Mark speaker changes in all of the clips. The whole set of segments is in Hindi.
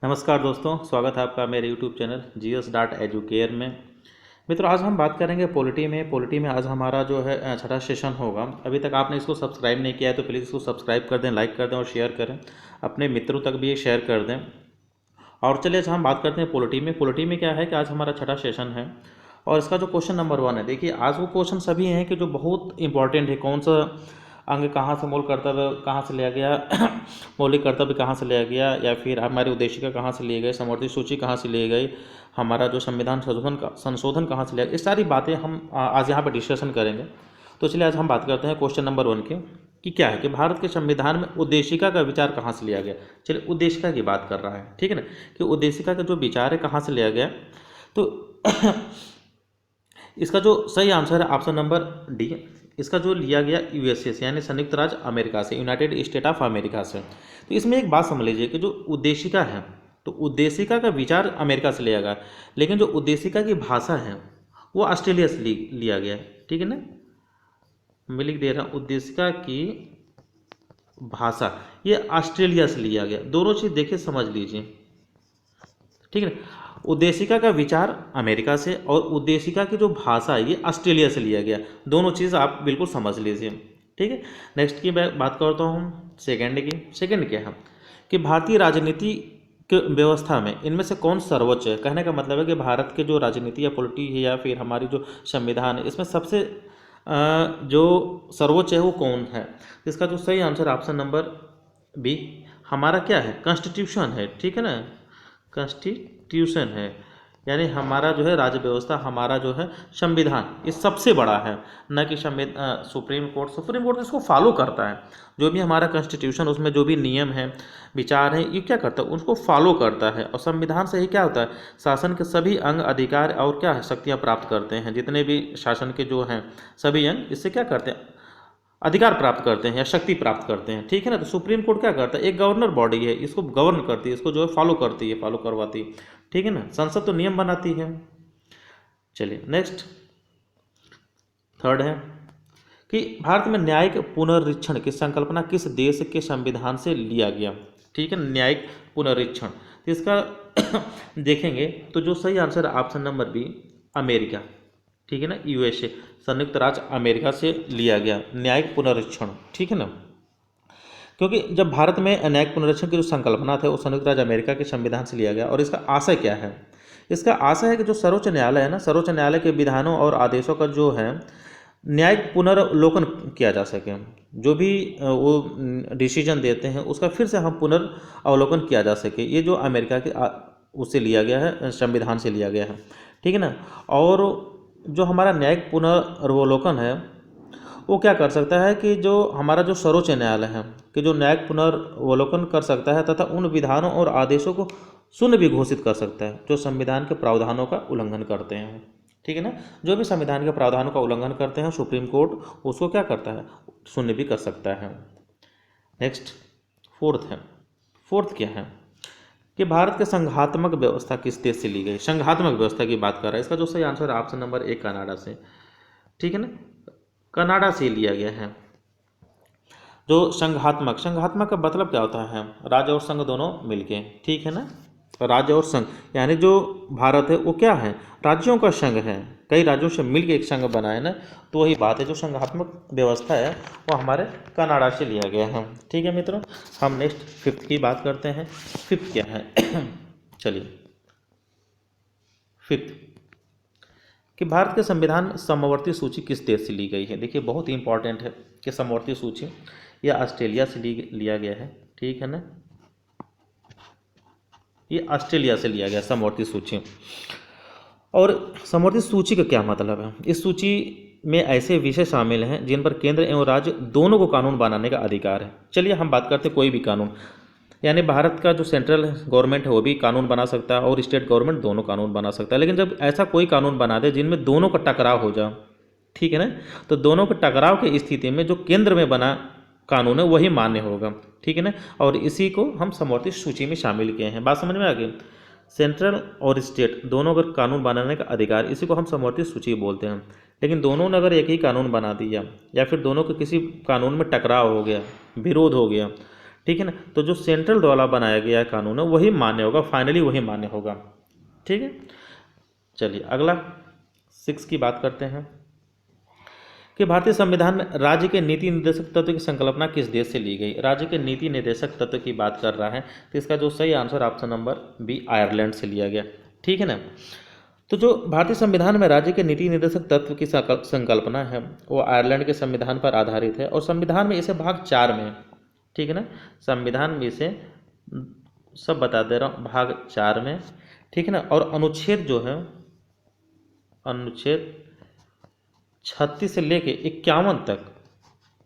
Speaker 1: नमस्कार दोस्तों, स्वागत है आपका मेरे यूट्यूब चैनल GS.Educare में। मित्रों, आज हम बात करेंगे पॉलिटी में आज हमारा जो है छठा सेशन होगा। अभी तक आपने इसको सब्सक्राइब नहीं किया है तो प्लीज़ इसको सब्सक्राइब कर दें, लाइक कर दें और शेयर करें, अपने मित्रों तक भी ये शेयर कर दें। और चलिए आज हम बात करते हैं पॉलिटी में क्या है कि आज हमारा छठा सेशन है और इसका जो क्वेश्चन नंबर 1 है। देखिए, आज वो क्वेश्चन सभी हैं कि जो बहुत इंपॉर्टेंट है। कौन सा अंग कहाँ से मूल कर्तव्य कहाँ से लिया गया मौलिक कर्तव्य कहाँ से लिया गया, या फिर हमारी उद्देशिका कहाँ से लिए गए, समवर्ती सूची कहाँ से ली गई, हमारा जो संविधान संशोधन कहाँ से लिया गया, ये सारी बातें हम आज यहाँ पर डिस्कशन करेंगे। तो चलिए आज हम बात करते हैं क्वेश्चन नंबर 1 के कि क्या है कि भारत के संविधान में उद्देशिका का विचार कहाँ से लिया गया। चलिए उद्देशिका की बात कर रहा है, ठीक है ना, कि उद्देशिका का जो विचार है कहाँ से लिया गया। तो इसका जो सही आंसर है ऑप्शन नंबर डी। इसका जो लिया गया यूएसए से, यानी संयुक्त राज्य अमेरिका से, यूनाइटेड स्टेट ऑफ अमेरिका से। तो इसमें एक बात समझ लीजिए कि जो उद्देशिका है, तो उद्देशिका का विचार अमेरिका से लिया गया, लेकिन जो उद्देशिका की भाषा है वो ऑस्ट्रेलिया से लिया गया है, ठीक है ना। मैं लिख दे रहा हूँ, उद्देशिका की भाषा ये ऑस्ट्रेलिया से लिया गया। दोनों चीज़ देखिए, समझ लीजिए, ठीक है ना। उद्देशिका का विचार अमेरिका से और उद्देशिका की जो भाषा है ये ऑस्ट्रेलिया से लिया गया। दोनों चीज़ आप बिल्कुल समझ लीजिए, ठीक है। नेक्स्ट की मैं बात करता हूँ सेकंड की। सेकंड क्या है कि भारतीय राजनीति के व्यवस्था में इनमें से कौन सर्वोच्च है। कहने का मतलब है कि भारत के जो राजनीति या पॉलिटी है या फिर हमारी जो संविधान है, इसमें सबसे जो सर्वोच्च है वो कौन है। इसका जो सही आंसर ऑप्शन नंबर बी, हमारा क्या है, कॉन्स्टिट्यूशन है, ठीक है ना। कॉन्स्टिट्यूशन है, यानी हमारा जो है राज्य व्यवस्था, हमारा जो है संविधान, ये सबसे बड़ा है। न कि सुप्रीम कोर्ट इसको फॉलो करता है। जो भी हमारा कॉन्स्टिट्यूशन, उसमें जो भी नियम है, विचार है, ये क्या करता है, उसको फॉलो करता है। और संविधान से ही क्या होता है, शासन के सभी अंग, अधिकार और क्या है, शक्तियाँ प्राप्त करते हैं। जितने भी शासन के जो हैं सभी अंग, इससे क्या करते हैं, अधिकार प्राप्त करते हैं या शक्ति प्राप्त करते हैं, ठीक है ना। तो सुप्रीम कोर्ट क्या करता है, एक गवर्नर बॉडी है, इसको गवर्न करती है, इसको जो है फॉलो करती है, फॉलो करवाती है, ठीक है ना। संसद तो नियम बनाती है। चलिए नेक्स्ट, थर्ड है कि भारत में न्यायिक पुनरीक्षण की संकल्पना किस देश के संविधान से लिया गया, ठीक है, न्यायिक पुनरीक्षण। तो इसका देखेंगे तो जो सही आंसर है ऑप्शन नंबर बी, अमेरिका, ठीक है ना, यूएसए, संयुक्त राज्य अमेरिका से लिया गया न्यायिक पुनरीक्षण, ठीक है ना। क्योंकि जब भारत में न्यायिक पुनरीक्षण की जो संकल्पना था वो संयुक्त राज्य अमेरिका के संविधान से लिया गया। और इसका आशय क्या है, इसका आशय है कि जो सर्वोच्च न्यायालय है ना, सर्वोच्च न्यायालय के विधानों और आदेशों का जो है न्यायिक पुनर्वलोकन किया जा सके। जो भी वो डिसीजन देते हैं उसका फिर से हम पुनर्वलोकन किया जा सके। ये जो अमेरिका के उससे लिया गया है, संविधान से लिया गया है, ठीक है ना। और जो हमारा न्यायिक पुनर्वलोकन है वो क्या कर सकता है कि जो हमारा जो सर्वोच्च न्यायालय है कि जो न्यायिक पुनर्वलोकन कर सकता है तथा उन विधानों और आदेशों को शून्य भी घोषित कर सकता है जो संविधान के प्रावधानों का उल्लंघन करते हैं, ठीक है ना। जो भी संविधान के प्रावधानों का उल्लंघन करते हैं, सुप्रीम कोर्ट उसको क्या करता है, शून्य भी कर सकता है। नेक्स्ट, फोर्थ है। फोर्थ क्या है कि भारत के संघात्मक व्यवस्था किस देश से ली गई। संघात्मक व्यवस्था की बात कर रहा है। इसका जो सही आंसर है ऑप्शन नंबर ए, कनाडा से, ठीक है ना, कनाडा से लिया गया है। जो संघात्मक का मतलब क्या होता है, राज्य और संघ दोनों मिलके, ठीक है ना। राज्य और संघ यानी जो भारत है वो क्या है, राज्यों का संघ है, कई राज्यों से मिलके एक संघ बना है ना। तो वही बात है, जो संघात्मक व्यवस्था है वो हमारे कनाडा से लिया गया है, ठीक है मित्रों। हम नेक्स्ट फिफ्थ की बात करते हैं। फिफ्थ क्या है चलिए, फिफ्थ कि भारत के संविधान समवर्ती सूची किस देश से ली गई है। देखिए बहुत ही इंपॉर्टेंट है कि समवर्ती सूची यह ऑस्ट्रेलिया से लिया गया है, ठीक है ना। ये ऑस्ट्रेलिया से लिया गया समवर्ती सूची। और समवर्ती सूची का क्या मतलब है, इस सूची में ऐसे विषय शामिल हैं जिन पर केंद्र एवं राज्य दोनों को कानून बनाने का अधिकार है। चलिए हम बात करते हैं कोई भी कानून, यानी भारत का जो सेंट्रल गवर्नमेंट है वो भी कानून बना सकता है और स्टेट गवर्नमेंट दोनों कानून बना सकता है। लेकिन जब ऐसा कोई कानून बना दे जिनमें दोनों का टकराव हो जाए, ठीक है ना, तो दोनों के टकराव की स्थिति में जो केंद्र में बना कानून है वही मान्य होगा, ठीक है ना। और इसी को हम समवर्ती सूची में शामिल किए हैं। बात समझ में आ गई। सेंट्रल और स्टेट दोनों अगर कानून बनाने का अधिकार, इसी को हम समवर्ती सूची बोलते हैं। लेकिन दोनों ने अगर एक ही कानून बना दिया या फिर दोनों के किसी कानून में टकराव हो गया, विरोध हो गया, ठीक है ना। तो जो सेंट्रल द्वारा बनाया गया कानून है वही मान्य होगा, फाइनली वही मान्य होगा। ठीक है, चलिए अगला 6 की बात करते हैं कि भारतीय संविधान में राज्य के नीति निर्देशक तत्व की संकल्पना किस देश से ली गई। राज्य के नीति निर्देशक तत्व की बात कर रहा है तो इसका जो सही answer option number B Ireland से लिया गया। ठीक है ना। तो जो भारतीय संविधान में राज्य के नीति निर्देशक तत्व की संकल्पना है वो आयरलैंड के संविधान पर आधारित है और संविधान में इसे भाग 4 में है। ठीक है ना, संविधान में इसे सब बता दे रहा हूँ भाग 4 में। ठीक है ना, और अनुच्छेद जो है अनुच्छेद 36 से लेके 51 तक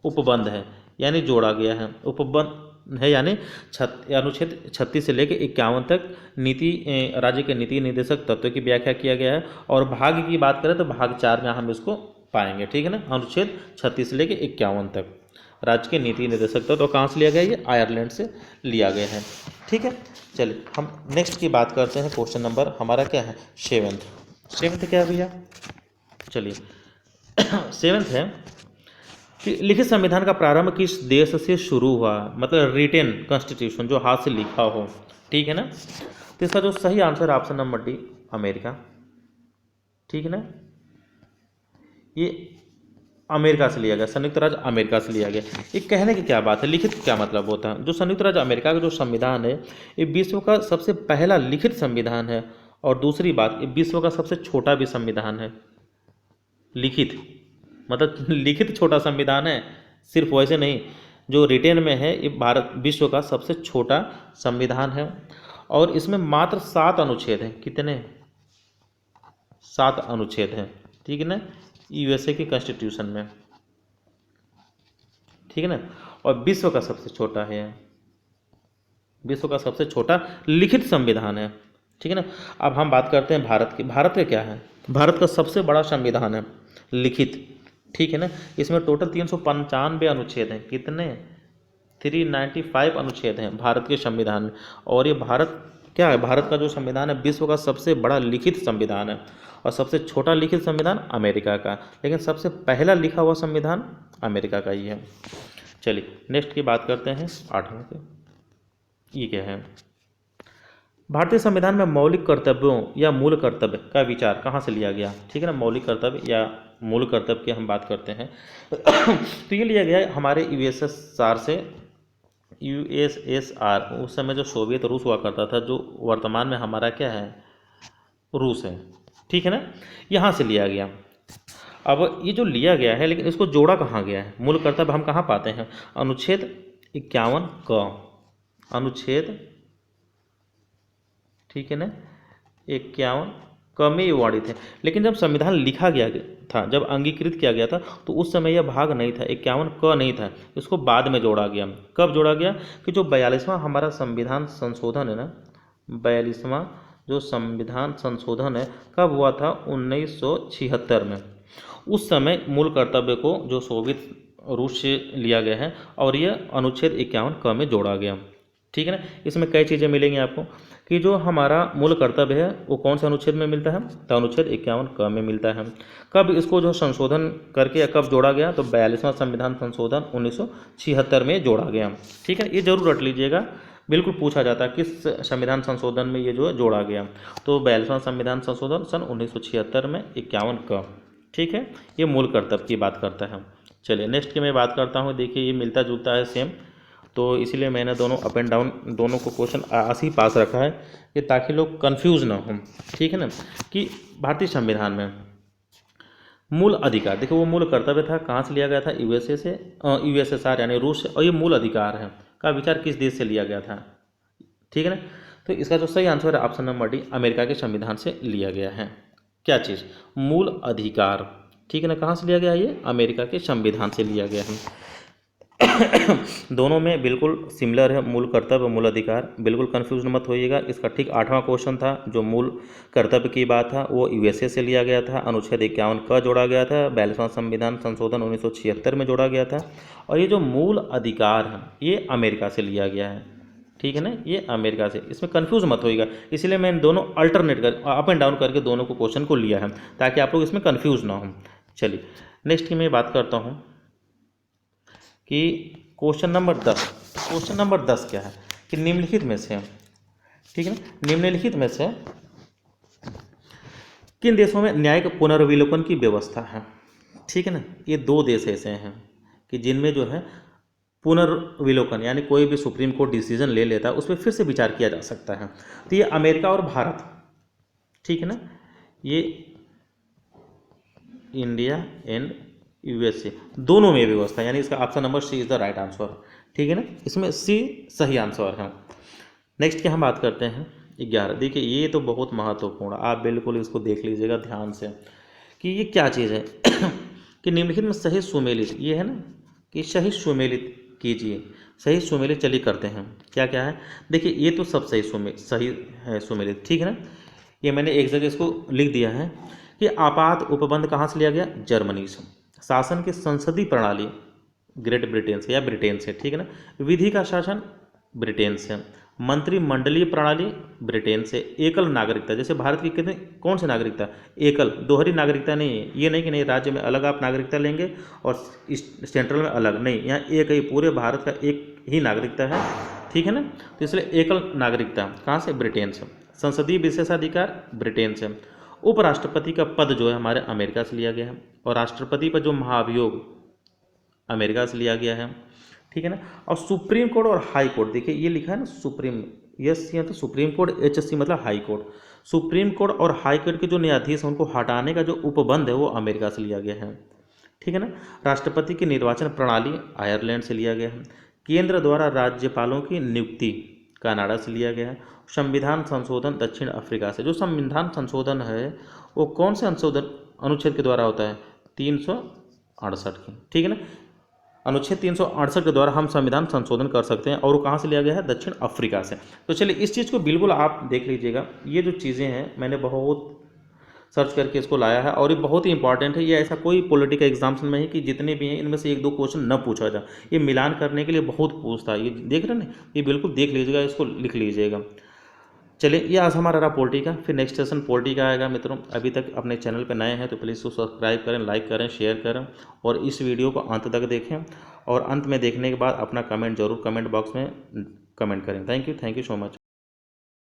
Speaker 1: उपबंध है, यानी जोड़ा गया है, उपबंध है, यानी अनुच्छेद 36 से लेके 51 तक राज्य के नीति निर्देशक तत्व की व्याख्या किया गया है। और भाग की बात करें तो भाग 4 में हम इसको पाएंगे। ठीक है ना, अनुच्छेद 36 से लेके 51 तक राज्य के नीति निर्देशक तत्व कहाँ से लिया गया, ये आयरलैंड से लिया गया है। ठीक है, चलिए हम नेक्स्ट की बात करते हैं। क्वेश्चन नंबर हमारा क्या है, 7th क्या है भैया, चलिए 7th है कि लिखित संविधान का प्रारंभ किस देश से शुरू हुआ, मतलब रिटेन कॉन्स्टिट्यूशन जो हाथ से लिखा हो। ठीक है ना, तो इसका जो सही answer option number D America. ठीक है ना, ये अमेरिका से लिया गया, संयुक्त राज्य अमेरिका से लिया गया। ये कहने की क्या बात है, लिखित क्या मतलब होता है। जो संयुक्त राज्य अमेरिका का जो संविधान है ये विश्व का सबसे पहला लिखित संविधान है। और दूसरी बात, ये विश्व का सबसे छोटा भी संविधान है। लिखित मतलब लिखित छोटा संविधान है, सिर्फ वैसे नहीं, जो रिटेन में है ये भारत विश्व का सबसे छोटा संविधान है। और इसमें मात्र 7 अनुच्छेद हैं। कितने, 7 अनुच्छेद हैं। ठीक है ना, यूएसए की कॉन्स्टिट्यूशन में। ठीक है ना, और विश्व का सबसे छोटा है, विश्व का सबसे छोटा लिखित संविधान है। ठीक है ना। अब हम बात करते हैं भारत की। भारत का क्या है, भारत का सबसे बड़ा संविधान है लिखित। ठीक है ना, इसमें टोटल 395 अनुच्छेद हैं। कितने, 395 अनुच्छेद हैं भारत के संविधान में। और ये भारत क्या है, भारत का जो संविधान है विश्व का सबसे बड़ा लिखित संविधान है। और सबसे छोटा लिखित संविधान अमेरिका का, लेकिन सबसे पहला लिखा हुआ संविधान अमेरिका का ही है। चलिए नेक्स्ट की बात करते हैं 8वें के। ये क्या है, भारतीय संविधान में मौलिक कर्तव्यों या मूल कर्तव्य का विचार कहाँ से लिया गया। ठीक है ना, मौलिक कर्तव्य या मूल कर्तव्य की हम बात करते हैं तो ये लिया गया हमारे यूएसएसआर से। यूएसएसआर उस समय जो सोवियत रूस हुआ करता था, जो वर्तमान में हमारा क्या है, रूस है। ठीक है ना, यहाँ से लिया गया। अब ये जो लिया गया है, लेकिन इसको जोड़ा कहाँ गया है, मूल कर्तव्य हम कहाँ पाते हैं, अनुच्छेद 51 क, अनुच्छेद, ठीक है ना, 51 क में ये वर्णित है। लेकिन जब संविधान लिखा गया था, जब अंगीकृत किया गया था, तो उस समय यह भाग नहीं था, 51 क नहीं था, इसको बाद में जोड़ा गया। कब जोड़ा गया, कि जो 42वां हमारा संविधान संशोधन है ना, 42वां जो संविधान संशोधन है कब हुआ था, 1976 में। उस समय मूल कर्तव्य को जो सोवियत रूस से लिया गया है और यह अनुच्छेद 51 क में जोड़ा गया। ठीक है ना, इसमें कई चीज़ें मिलेंगी आपको कि जो हमारा मूल कर्तव्य है वो कौन से अनुच्छेद में मिलता है, तो अनुच्छेद 51 क में मिलता है। कब इसको जो संशोधन करके या कब जोड़ा गया, तो 42वां संविधान संशोधन 1976 में जोड़ा गया। ठीक है, ये जरूर रट लीजिएगा, बिल्कुल पूछा जाता है किस संविधान संशोधन में ये जो है जोड़ा गया। तो 42वां संविधान संशोधन सन 1976 में 51 क। ठीक है, ये मूल कर्तव्य की बात करता है। चलिए नेक्स्ट की मैं बात करता हूँ। देखिए ये मिलता जुलता है सेम, तो इसीलिए मैंने दोनों अप एंड डाउन दोनों को क्वेश्चन ऐसे ही पास रखा है कि ताकि लोग कंफ्यूज ना हो। ठीक है ना, कि भारतीय संविधान में मूल अधिकार, देखो वो मूल कर्तव्य था कहाँ से लिया गया था, यूएसए से, यूएसएसआर यानी रूस से। और ये मूल अधिकार है का विचार किस देश से लिया गया था। ठीक है ना, तो इसका जो सही आंसर है ऑप्शन नंबर डी, अमेरिका के संविधान से लिया गया है। क्या चीज़, मूल अधिकार। ठीक है ना, कहाँ से लिया गया, ये अमेरिका के संविधान से लिया गया है। दोनों में बिल्कुल सिमिलर है, मूल कर्तव्य मूल अधिकार, बिल्कुल कंफ्यूज मत होइएगा। इसका ठीक 8वां क्वेश्चन था, जो मूल कर्तव्य की बात था वो यूएसए से लिया गया था, अनुच्छेद 51 क जोड़ा गया था, 42वां संविधान संशोधन 1976 में जोड़ा गया था। और ये जो मूल अधिकार है ये अमेरिका से लिया गया है। ठीक है ना, ये अमेरिका से, इसमें कंफ्यूज मत होइएगा। इसलिए मैंने दोनों अल्टरनेट कर अप एंड डाउन करके दोनों को क्वेश्चन को लिया है ताकि आप लोग इसमें कंफ्यूज ना हो। चलिए नेक्स्ट की मैं बात करता हूँ कि क्वेश्चन नंबर 10 क्वेश्चन नंबर 10 क्या है कि निम्नलिखित में से, ठीक है ना, निम्नलिखित में से किन देशों में न्यायिक पुनर्विलोकन की व्यवस्था है। ठीक है ना, ये 2 देश ऐसे हैं कि जिनमें जो है पुनर्विलोकन यानी कोई भी सुप्रीम कोर्ट डिसीजन ले लेता है उस पर फिर से विचार किया जा सकता है। तो ये अमेरिका और भारत, ठीक है ना, ये इंडिया एंड यूएसए दोनों में व्यवस्था, यानी इसका option number C is the right answer. ठीक है ना, इसमें सी सही आंसर है। नेक्स्ट की हम बात करते हैं 11। देखिए ये तो बहुत महत्वपूर्ण, आप बिल्कुल इसको देख लीजिएगा ध्यान से कि ये क्या चीज़ है कि निम्नलिखित में सही सुमेलित, ये है ना कि सही सुमेलित कीजिए, सही सुमेलित चलिए करते हैं। क्या क्या है, देखिए ये तो सब सही है सुमेलित, ठीक है ना। ये मैंने एक जगह इसको लिख दिया है कि आपात उपबंध कहाँ से लिया गया, जर्मनी से। शासन की संसदीय प्रणाली ग्रेट ब्रिटेन से या ब्रिटेन से, ठीक है ना। विधि का शासन ब्रिटेन से। मंत्रिमंडलीय प्रणाली ब्रिटेन से। एकल नागरिकता, जैसे भारत की कितने कौन सी नागरिकता, एकल, दोहरी नागरिकता नहीं है। ये नहीं कि नहीं राज्य में अलग आप नागरिकता लेंगे और सेंट्रल में अलग, नहीं, यहाँ एक ही पूरे भारत का एक ही नागरिकता है, ठीक है ना। तो इसलिए एकल नागरिकता कहाँ से, ब्रिटेन से। संसदीय विशेषाधिकार ब्रिटेन से। उपराष्ट्रपति का पद जो है हमारे अमेरिका से लिया गया है, और राष्ट्रपति पर जो महाभियोग अमेरिका से लिया गया है, ठीक है ना। और सुप्रीम कोर्ट और हाई कोर्ट, देखिए ये लिखा है ना सुप्रीम, यस यहाँ तो सुप्रीम कोर्ट, HSC मतलब हाई कोर्ट। सुप्रीम कोर्ट और हाई कोर्ट के जो न्यायाधीश हैं उनको हटाने का जो उपबंध है वो अमेरिका से लिया गया है, ठीक है ना। राष्ट्रपति की निर्वाचन प्रणाली आयरलैंड से लिया गया है। केंद्र द्वारा राज्यपालों की नियुक्ति कनाडा से लिया गया है। संविधान संशोधन दक्षिण अफ्रीका से। जो संविधान संशोधन है वो कौन से संशोधन अनुच्छेद के द्वारा होता है, 368 के, ठीक है ना। अनुच्छेद 368 के द्वारा हम संविधान संशोधन कर सकते हैं, और वो कहाँ से लिया गया है, दक्षिण अफ्रीका से। तो चलिए इस चीज़ को बिल्कुल आप देख लीजिएगा, ये जो चीज़ें हैं मैंने बहुत सर्च करके इसको लाया है, और ये बहुत ही इंपॉर्टेंट है। ये ऐसा कोई पॉलिटिकल एग्जाम्स में है कि जितने भी हैं इनमें से 1-2 क्वेश्चन न पूछा जाए, ये मिलान करने के लिए बहुत पूछता है। ये देख रहे हैं ना, ये बिल्कुल देख लीजिएगा, इसको लिख लीजिएगा। चलिए ये आज हमारा रहा पोल्ट्री का, फिर नेक्स्ट सेशन पोल्ट्री का आएगा। मित्रों अभी तक अपने चैनल पर नए हैं तो प्लीज़ उसको सब्सक्राइब करें, लाइक करें, शेयर करें, और इस वीडियो को अंत तक देखें, और अंत में देखने के बाद अपना कमेंट जरूर कमेंट बॉक्स में कमेंट करें। Thank you so much.